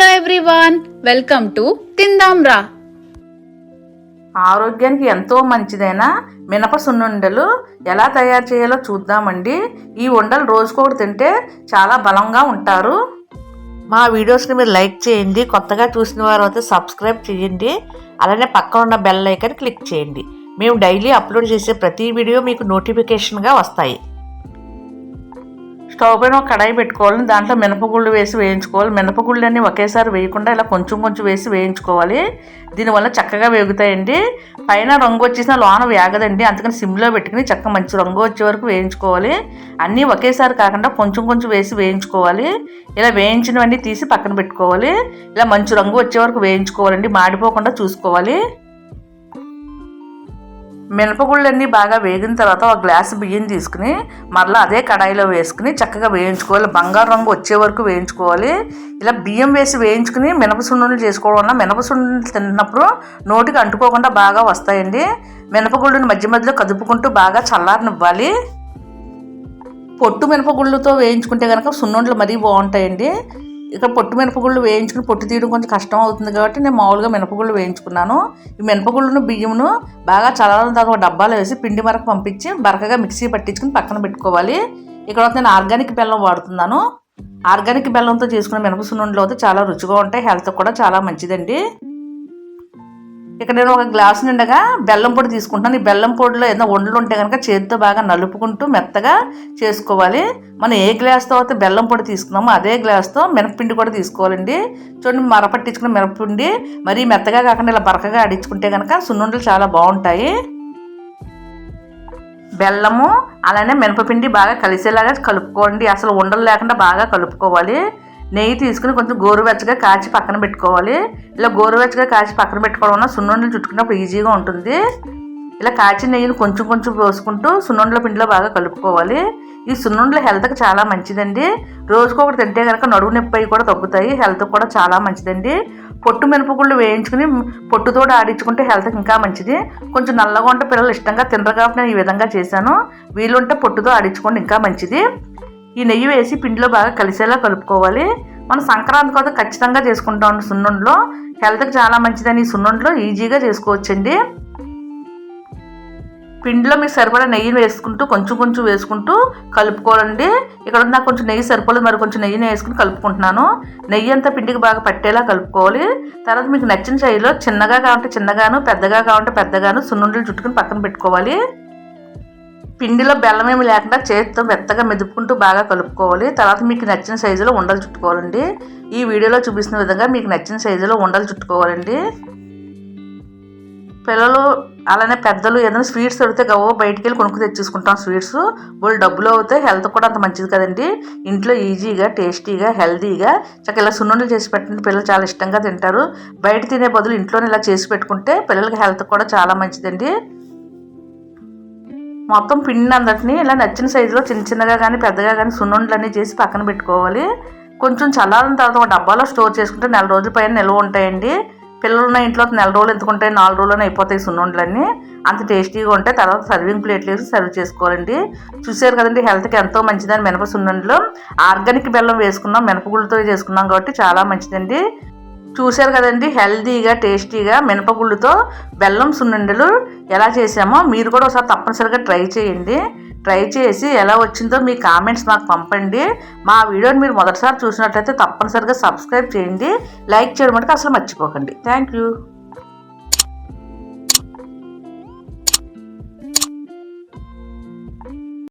Hello everyone, welcome to Tindamra. ఆరోగ్యానికి ఎంతో మంచిదైన మినప సున్నుండలు ఎలా తయారు చేయాలో చూద్దామండి. ఈ ఉండలు రోజుకొకటి తింటే చాలా బలంగా ఉంటారు. మా వీడియోస్ని మీరు లైక్ చేయండి, కొత్తగా చూసిన వారు అయితే సబ్స్క్రైబ్ చేయండి, అలానే పక్కన ఉన్న బెల్ ఐకాన్ క్లిక్ చేయండి. మేము డైలీ అప్లోడ్ చేసే ప్రతి వీడియో మీకు నోటిఫికేషన్గా వస్తాయి. స్టవ్ పైన ఒక కడాయి పెట్టుకోవాలి, దాంట్లో మినపగుళ్ళు వేసి వేయించుకోవాలి. మినపగుళ్ళన్నీ ఒకేసారి వేయకుండా ఇలా కొంచెం కొంచెం వేసి వేయించుకోవాలి. దీనివల్ల చక్కగా వేగుతాయండి. పైన రంగు వచ్చేసిన లోన వేగదండి, అందుకని సిమ్లో పెట్టుకుని చక్కగా మంచి రంగు వచ్చే వరకు వేయించుకోవాలి. అన్నీ ఒకేసారి కాకుండా కొంచెం కొంచెం వేసి వేయించుకోవాలి. ఇలా వేయించినవన్నీ తీసి పక్కన పెట్టుకోవాలి. ఇలా మంచి రంగు వచ్చే వరకు వేయించుకోవాలండి, మాడిపోకుండా చూసుకోవాలి. మినపగుళ్ళన్నీ బాగా వేగిన తర్వాత ఒక గ్లాసు బియ్యం తీసుకుని మరలా అదే కడాయిలో వేసుకుని చక్కగా వేయించుకోవాలి. బంగారు రంగు వచ్చే వరకు వేయించుకోవాలి. ఇలా బియ్యం వేసి వేయించుకుని మినప సున్నుండలు చేసుకోవడం వల్ల మినప సున్నుండలు తిన్నప్పుడు నోటికి అంటుకోకుండా బాగా వస్తాయండి. మినపగుళ్ళని మధ్య మధ్యలో కదుపుకుంటూ బాగా చల్లారనివ్వాలి. పొట్టు మినపగుళ్ళతో వేయించుకుంటే కనుక సున్నుండలు మరీ బాగుంటాయండి. ఇక్కడ పొట్టు మినపగుళ్ళు వేయించుకుని పొట్టు తీయడం కొంచెం కష్టం అవుతుంది కాబట్టి నేను మామూలుగా మినపగుళ్ళు వేయించుకున్నాను. ఈ మినపగుళ్ళను బియ్యమును బాగా చల్లారిన తర్వాత డబ్బాలో వేసి పిండి మరకు పంపించి బరకగా మిక్సీ పట్టించుకుని పక్కన పెట్టుకోవాలి. ఇక్కడ నేను ఆర్గానిక్ బెల్లం వాడుతున్నాను. ఆర్గానిక్ బెల్లంతో చేసుకున్న మినప సున్నుండలు అయితే చాలా రుచిగా ఉంటాయి, హెల్త్ కూడా చాలా మంచిదండి. ఇక్కడ నేను ఒక గ్లాసు నిండగా బెల్లం పొడి తీసుకుంటున్నాను. ఈ బెల్లం పొడిలో ఏదైనా వండలు ఉంటే కనుక చేతితో బాగా నలుపుకుంటూ మెత్తగా చేసుకోవాలి. మనం ఏ గ్లాస్తో అయితే బెల్లం పొడి తీసుకున్నామో అదే గ్లాస్తో మినపపిండి కూడా తీసుకోవాలండి. చూడండి, మరపట్టించుకున్న మినపపిండి మరీ మెత్తగా కాకుండా ఇలా బరకగా ఆడించుకుంటే కనుక సున్నుండలు చాలా బాగుంటాయి. బెల్లము అలానే మినపపిండి బాగా కలిసేలాగా కలుపుకోండి. అసలు ఉండలు లేకుండా బాగా కలుపుకోవాలి. నెయ్యి తీసుకుని కొంచెం గోరువెచ్చగా కాచి పక్కన పెట్టుకోవాలి. ఇలా గోరువెచ్చగా కాచి పక్కన పెట్టుకోవడం వల్ల సున్నుండలు చుట్టుకున్నప్పుడు ఈజీగా ఉంటుంది. ఇలా కాచిన నెయ్యిని కొంచెం కొంచెం పోసుకుంటూ సున్నుండల పిండిలో బాగా కలుపుకోవాలి. ఈ సున్నుండలు హెల్త్కి చాలా మంచిదండి. రోజుకొకటి తింటే కనుక నడువు నొప్పి కూడా తగ్గుతాయి, హెల్త్కి కూడా చాలా మంచిదండి. పొట్టు మినపగుళ్ళు వేయించుకుని పొట్టుతో ఆడించుకుంటే హెల్త్కి ఇంకా మంచిది. కొంచెం నల్లగా ఉంటే పిల్లలు ఇష్టంగా తినరు కాబట్టి నేను ఈ విధంగా చేశాను. వీలుంటే పొట్టుతో ఆడించుకోండి, ఇంకా మంచిది. ఈ నెయ్యి వేసి పిండిలో బాగా కలిసేలా కలుపుకోవాలి. మనం సంక్రాంతి కోసం ఖచ్చితంగా చేసుకుంటాం సున్నుండలో, హెల్త్కి చాలా మంచిదని ఈ సున్నుండలో ఈజీగా చేసుకోవచ్చండి. పిండిలో మీకు సరిపడా నెయ్యిని వేసుకుంటూ కొంచెం కొంచెం వేసుకుంటూ కలుపుకోవాలండి. ఇక్కడ నాకు కొంచెం నెయ్యి సరిపోలేదు, మరి కొంచెం నెయ్యిని వేసుకుని కలుపుకుంటున్నాను. నెయ్యి అంతా పిండికి బాగా పట్టేలా కలుపుకోవాలి. తర్వాత మీకు నచ్చిన శైలిలో చిన్నగా కావాలంటే చిన్నగాను, పెద్దగా కావాలంటే పెద్దగాను సున్నుండలు చుట్టుకుని పక్కన పెట్టుకోవాలి. పిండిలో బెల్లం ఏమి లేకుండా చేతితో మెత్తగా మెదుపుకుంటూ బాగా కలుపుకోవాలి. తర్వాత మీకు నచ్చిన సైజులో ఉండలు చుట్టుకోవాలండి. ఈ వీడియోలో చూపిస్తున్న విధంగా మీకు నచ్చిన సైజులో ఉండలు చుట్టుకోవాలండి. పిల్లలు అలానే పెద్దలు ఏదైనా స్వీట్స్ దొరికితే గవ్వ బయటికి వెళ్ళి కొనుక్కు తెచ్చేసుకుంటాం. స్వీట్స్ వాళ్ళు డబ్బులు అవుతాయి, హెల్త్ కూడా అంత మంచిది కదండి. ఇంట్లో ఈజీగా టేస్టీగా హెల్తీగా చక్కగా ఇలా సున్నుండలు చేసి పెట్టండి, పిల్లలు చాలా ఇష్టంగా తింటారు. బయట తినే బదులు ఇంట్లోనే ఇలా చేసి పెట్టుకుంటే పిల్లలకి హెల్త్ కూడా చాలా మంచిదండి. మొత్తం పిండి అందటిని ఇలా నచ్చిన సైజులో చిన్న చిన్నగా కానీ పెద్దగా కానీ సున్నుండలన్నీ చేసి పక్కన పెట్టుకోవాలి. కొంచెం చల్లారిన తర్వాత ఒక డబ్బాలో స్టోర్ చేసుకుంటే 4 రోజుల పైన నిల్వ ఉంటాయండి. పిల్లలు ఉన్న ఇంట్లో 4 రోజులు ఎందుకుంటాయి, 4 రోజుల్లోనే అయిపోతాయి సున్నుండలన్నీ. అంత టేస్టీగా ఉంటాయి. తర్వాత సర్వింగ్ ప్లేట్లు వేసి సర్వ్ చేసుకోవాలండి. చూసారు కదండి, హెల్త్కి ఎంతో మంచిదని మినప సున్నుండలు. ఆర్గానిక్ బెల్లం వేసుకున్నాం, మినపగుళ్ళతో చేసుకున్నాం కాబట్టి చాలా మంచిదండి. చూశారు కదండి, హెల్తీగా టేస్టీగా మినపగుళ్ళతో బెల్లం సున్నుండలు ఎలా చేసామో మీరు కూడా ఒకసారి తప్పనిసరిగా ట్రై చేయండి. ట్రై చేసి ఎలా వచ్చిందో మీ కామెంట్స్ మాకు పంపండి. మా వీడియోని మీరు మొదటిసారి చూసినట్లయితే తప్పనిసరిగా సబ్స్క్రైబ్ చేయండి, లైక్ చేయడం మటుకు అసలు మర్చిపోకండి. Thank you.